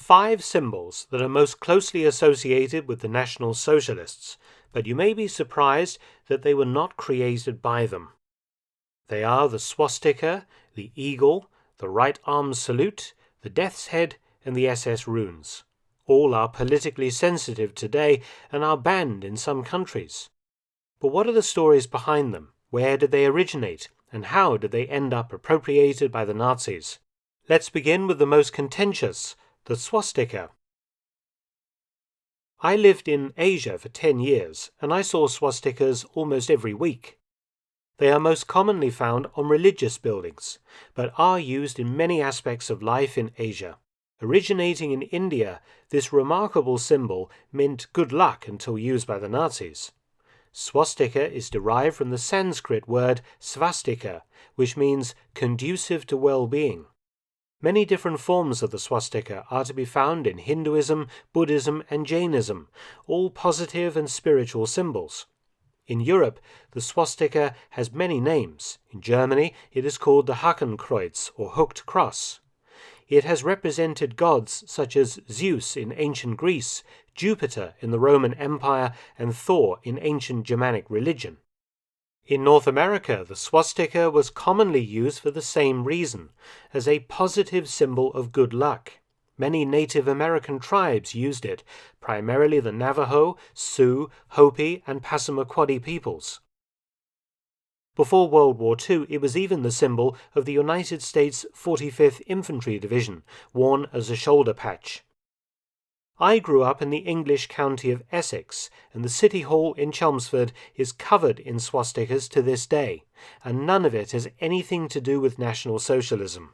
5 symbols that are most closely associated with the National Socialists, but you may be surprised that they were not created by them. They are the swastika, the eagle, the right arm salute, the death's head, and the SS runes. All are politically sensitive today and are banned in some countries. But what are the stories behind them? Where did they originate? And how did they end up appropriated by the Nazis? Let's begin with the most contentious, the swastika. I lived in Asia for 10 years, and I saw swastikas almost every week. They are most commonly found on religious buildings, but are used in many aspects of life in Asia. Originating in India, this remarkable symbol meant good luck until used by the Nazis. Swastika is derived from the Sanskrit word svastika, which means conducive to well-being. Many different forms of the swastika are to be found in Hinduism, Buddhism, and Jainism, all positive and spiritual symbols. In Europe, the swastika has many names. In Germany, it is called the Hakenkreuz, or hooked cross. It has represented gods such as Zeus in ancient Greece, Jupiter in the Roman Empire, and Thor in ancient Germanic religion. In North America, the swastika was commonly used for the same reason, as a positive symbol of good luck. Many Native American tribes used it, primarily the Navajo, Sioux, Hopi, and Passamaquoddy peoples. Before World War II, it was even the symbol of the United States 45th Infantry Division, worn as a shoulder patch. I grew up in the English county of Essex, and the City Hall in Chelmsford is covered in swastikas to this day, and none of it has anything to do with National Socialism.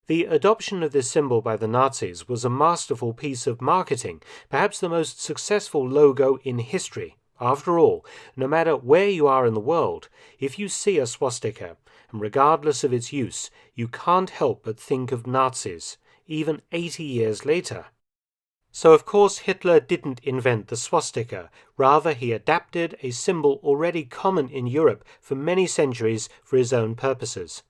The adoption of this symbol by the Nazis was a masterful piece of marketing, perhaps the most successful logo in history. After all, no matter where you are in the world, if you see a swastika, and regardless of its use, you can't help but think of Nazis, even 80 years later. So of course Hitler didn't invent the swastika, rather he adapted a symbol already common in Europe for many centuries for his own purposes.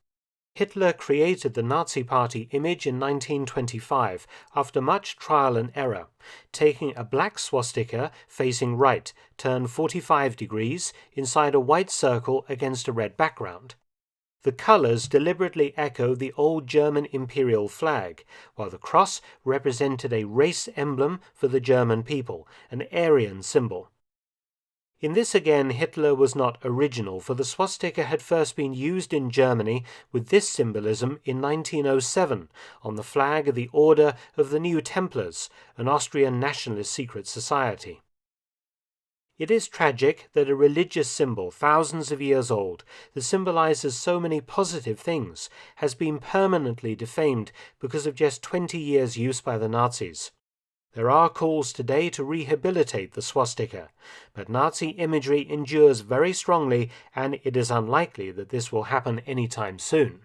Hitler created the Nazi Party image in 1925 after much trial and error, taking a black swastika facing right, turned 45 degrees, inside a white circle against a red background. The colors deliberately echo the old German imperial flag, while the cross represented a race emblem for the German people, an Aryan symbol. In this again, Hitler was not original, for the swastika had first been used in Germany with this symbolism in 1907 on the flag of the Order of the New Templars, an Austrian nationalist secret society. It is tragic that a religious symbol thousands of years old, that symbolizes so many positive things, has been permanently defamed because of just 20 years' use by the Nazis. There are calls today to rehabilitate the swastika, but Nazi imagery endures very strongly, and it is unlikely that this will happen anytime soon.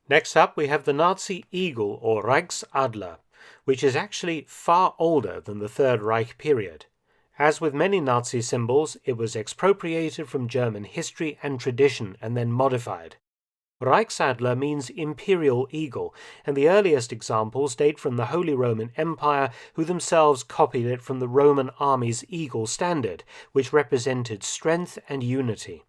Next up, we have the Nazi eagle, or Reichsadler, which is actually far older than the Third Reich period. As with many Nazi symbols, it was expropriated from German history and tradition and then modified. Reichsadler means imperial eagle, and the earliest examples date from the Holy Roman Empire, who themselves copied it from the Roman army's eagle standard, which represented strength and unity.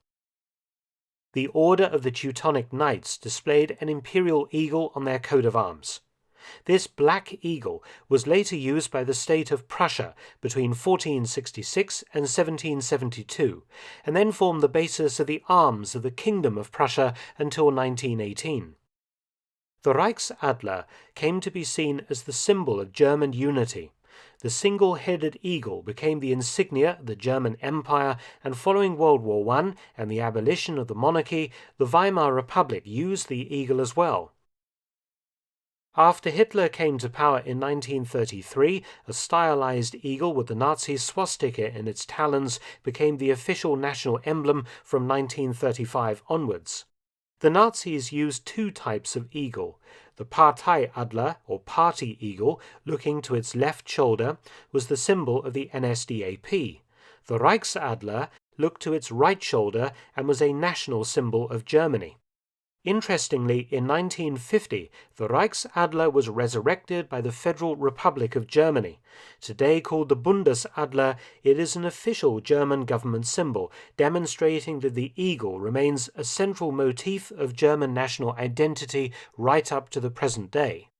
The Order of the Teutonic Knights displayed an imperial eagle on their coat of arms. This black eagle was later used by the state of Prussia between 1466 and 1772, and then formed the basis of the arms of the Kingdom of Prussia until 1918. The Reichsadler came to be seen as the symbol of German unity. The single-headed eagle became the insignia of the German Empire, and following World War I and the abolition of the monarchy, the Weimar Republic used the eagle as well. After Hitler came to power in 1933, a stylized eagle with the Nazi swastika in its talons became the official national emblem from 1935 onwards. The Nazis used two types of eagle. The Parteiadler, or party eagle, looking to its left shoulder, was the symbol of the NSDAP. The Reichsadler looked to its right shoulder and was a national symbol of Germany. Interestingly, in 1950, the Reichsadler was resurrected by the Federal Republic of Germany. Today called the Bundesadler, it is an official German government symbol, demonstrating that the eagle remains a central motif of German national identity right up to the present day.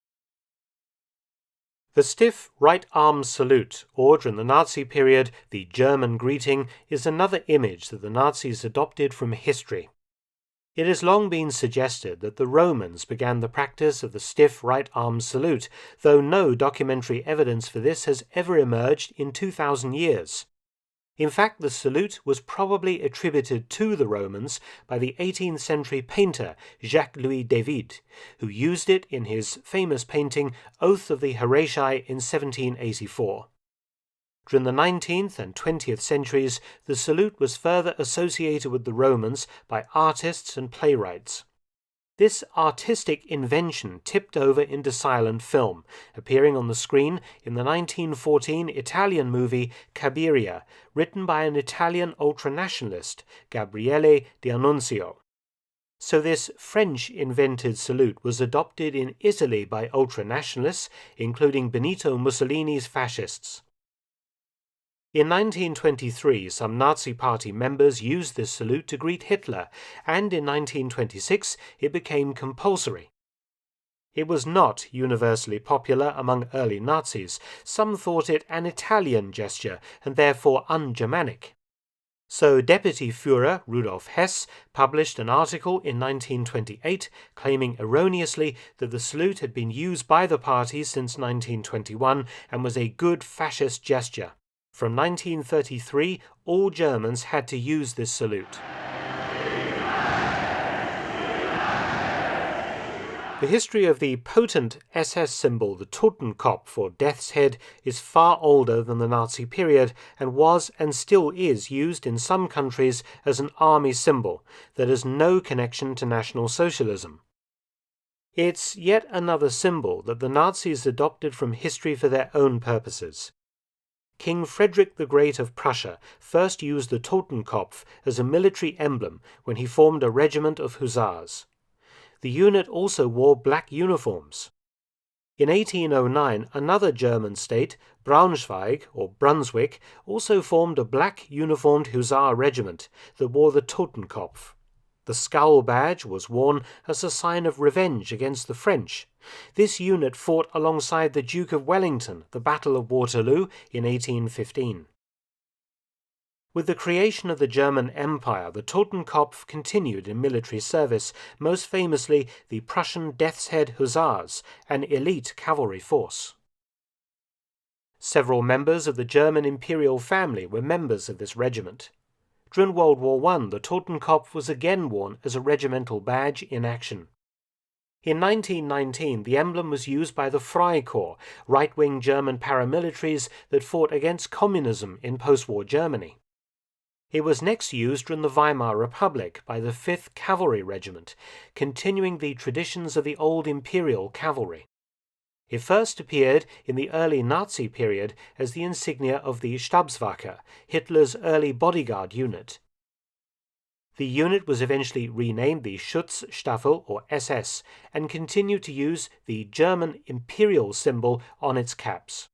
The stiff right arm salute, or during the Nazi period, the German greeting, is another image that the Nazis adopted from history. It has long been suggested that the Romans began the practice of the stiff right arm salute, though no documentary evidence for this has ever emerged in 2,000 years. In fact, the salute was probably attributed to the Romans by the 18th century painter Jacques David, who used it in his famous painting Oath of the Horatii in 1784. During the 19th and 20th centuries, the salute was further associated with the Romans by artists and playwrights. This artistic invention tipped over into silent film, appearing on the screen in the 1914 Italian movie Gabriele, written by an Italian ultranationalist, Gabriele D'Annunzio. So this French-invented salute was adopted in Italy by ultranationalists, including Benito Mussolini's fascists. In 1923, some Nazi Party members used this salute to greet Hitler, and in 1926 it became compulsory. It was not universally popular among early Nazis. Some thought it an Italian gesture and therefore un-Germanic. So Deputy Führer Rudolf Hess published an article in 1928 claiming erroneously that the salute had been used by the party since 1921 and was a good fascist gesture. From 1933, all Germans had to use this salute. The history of the potent SS symbol, the Totenkopf, or death's head, is far older than the Nazi period and was and still is used in some countries as an army symbol that has no connection to National Socialism. It's yet another symbol that the Nazis adopted from history for their own purposes. King Frederick the Great of Prussia first used the Totenkopf as a military emblem when he formed a regiment of hussars. The unit also wore black uniforms. In 1809, another German state, Braunschweig or Brunswick, also formed a black uniformed hussar regiment that wore the Totenkopf. The skull badge was worn as a sign of revenge against the French. This unit fought alongside the Duke of Wellington at the Battle of Waterloo in 1815. With the creation of the German Empire, the Totenkopf continued in military service, most famously the Prussian Death's Head Hussars, an elite cavalry force. Several members of the German imperial family were members of this regiment. During World War I, the Totenkopf was again worn as a regimental badge in action. In 1919, the emblem was used by the Freikorps, right-wing German paramilitaries that fought against communism in post-war Germany. It was next used during the Weimar Republic by the 5th Cavalry Regiment, continuing the traditions of the old imperial cavalry. It first appeared in the early Nazi period as the insignia of the Stabswache, Hitler's early bodyguard unit. The unit was eventually renamed the Schutzstaffel, or SS, and continued to use the German imperial symbol on its caps.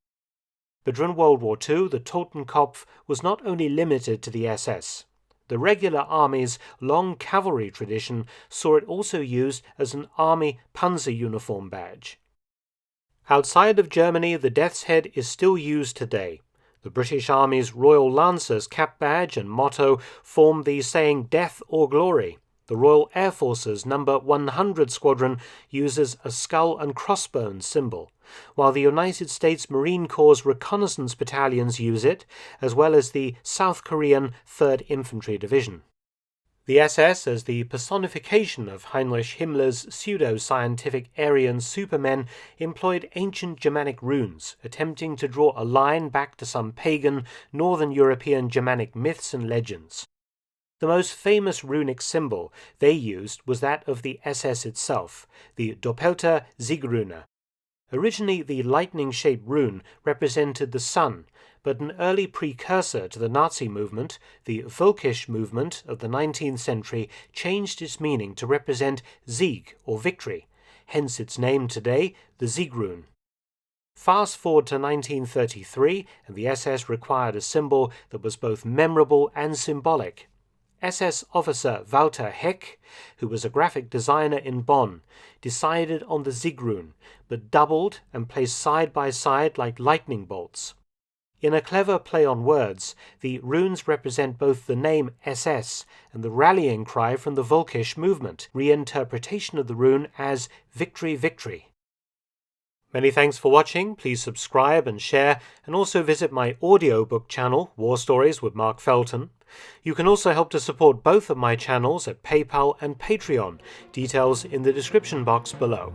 But during World War II, the Totenkopf was not only limited to the SS. The regular army's long cavalry tradition saw it also used as an army panzer uniform badge. Outside of Germany, the death's head is still used today. The British Army's Royal Lancers cap badge and motto form the saying "Death or Glory." The Royal Air Force's No. 100 Squadron uses a skull and crossbones symbol, while the United States Marine Corps reconnaissance battalions use it, as well as the South Korean 3rd Infantry Division. The SS, as the personification of Heinrich Himmler's pseudo-scientific Aryan supermen, employed ancient Germanic runes, attempting to draw a line back to some pagan, northern European Germanic myths and legends. The most famous runic symbol they used was that of the SS itself, the Doppelte Siegrune. Originally, the lightning-shaped rune represented the sun, but an early precursor to the Nazi movement, the Völkisch movement of the 19th century, changed its meaning to represent Sieg or victory, hence its name today, the Sieg rune. Fast forward to 1933, and the SS required a symbol that was both memorable and symbolic. SS officer Walter Heck, who was a graphic designer in Bonn, decided on the Sieg rune, but doubled and placed side by side like lightning bolts. In a clever play on words, the runes represent both the name SS and the rallying cry from the Völkisch movement, reinterpretation of the rune as Victory, Victory. Many thanks for watching. Please subscribe and share, and also visit my audiobook channel, War Stories with Mark Felton. You can also help to support both of my channels at PayPal and Patreon, details in the description box below.